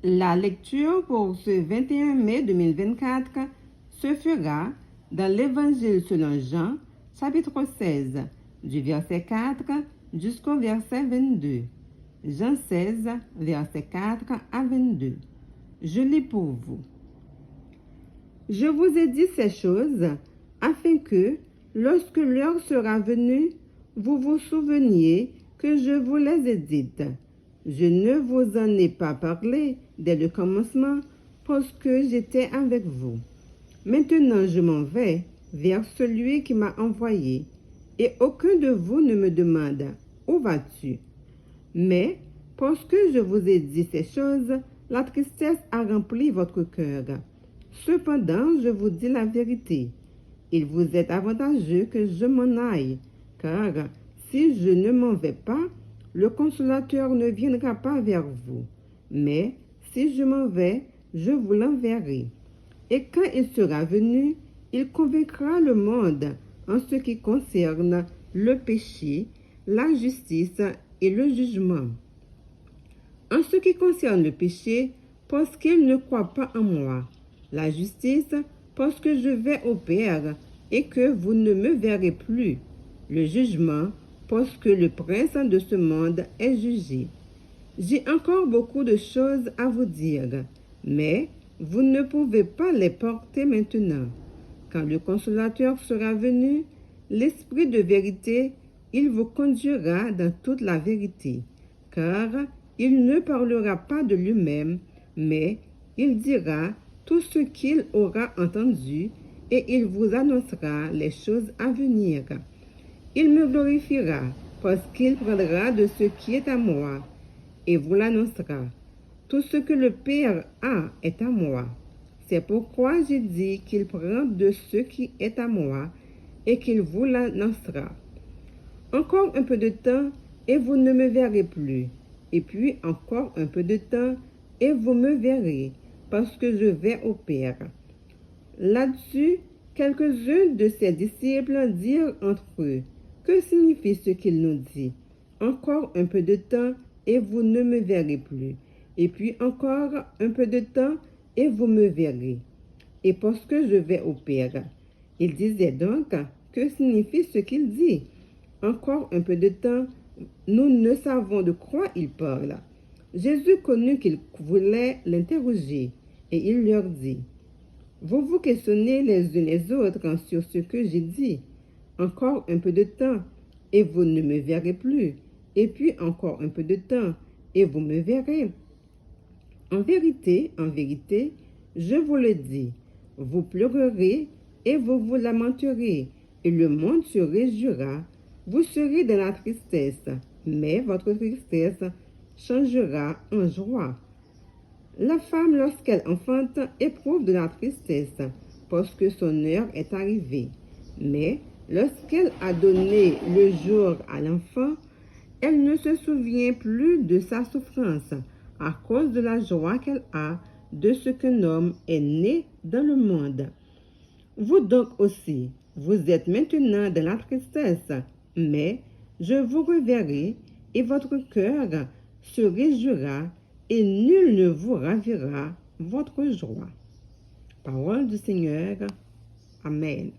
La lecture pour ce 21 mai 2024 se fera dans l'Évangile selon Jean, chapitre 16, du verset 4 jusqu'au verset 22. Jean 16, verset 4 à 22. Je lis pour vous. Je vous ai dit ces choses afin que, lorsque l'heure sera venue, vous vous souveniez que je vous les ai dites. Je ne vous en ai pas parlé dès le commencement parce que j'étais avec vous. Maintenant je m'en vais vers celui qui m'a envoyé, et aucun de vous ne me demande « Où vas-tu » Mais parce que je vous ai dit ces choses, la tristesse a rempli votre cœur. Cependant, je vous dis la vérité. Il vous est avantageux que je m'en aille, car si je ne m'en vais pas, le consolateur ne viendra pas vers vous. Mais si je m'en vais, je vous l'enverrai. Et quand il sera venu, il convaincra le monde en ce qui concerne le péché, la justice et le jugement. En ce qui concerne le péché, parce qu'il ne croit pas en moi. La justice, parce que je vais au Père et que vous ne me verrez plus. Le jugement, parce que le prince de ce monde est jugé. J'ai encore beaucoup de choses à vous dire, mais vous ne pouvez pas les porter maintenant. Quand le consolateur sera venu, l'Esprit de vérité, il vous conduira dans toute la vérité, car il ne parlera pas de lui-même, mais il dira tout ce qu'il aura entendu et il vous annoncera les choses à venir. Il me glorifiera parce qu'il prendra de ce qui est à moi et vous l'annoncera. Tout ce que le Père a est à moi. C'est pourquoi j'ai dit qu'il prend de ce qui est à moi et qu'il vous l'annoncera. Encore un peu de temps et vous ne me verrez plus. Et puis encore un peu de temps et vous me verrez parce que je vais au Père. Là-dessus, quelques-uns de ses disciples dirent entre eux, « Que signifie ce qu'il nous dit? Encore un peu de temps et vous ne me verrez plus. Et puis encore un peu de temps et vous me verrez. Et parce que je vais au Père. » Il disait donc, que signifie ce qu'il dit? Encore un peu de temps, nous ne savons de quoi il parle. Jésus connut qu'ils voulaient l'interroger et il leur dit, « Vous vous questionnez les uns les autres sur ce que j'ai dit. Encore un peu de temps et vous ne me verrez plus. Et puis encore un peu de temps et vous me verrez. En vérité, je vous le dis, vous pleurerez et vous vous lamenterez, et le monde se réjouira. Vous serez dans la tristesse, mais votre tristesse changera en joie. La femme, lorsqu'elle enfante, éprouve de la tristesse, parce que son heure est arrivée. Mais lorsqu'elle a donné le jour à l'enfant, elle ne se souvient plus de sa souffrance à cause de la joie qu'elle a de ce qu'un homme est né dans le monde. Vous donc aussi, vous êtes maintenant dans la tristesse, mais je vous reverrai et votre cœur se réjouira et nul ne vous ravira votre joie. Parole du Seigneur. Amen.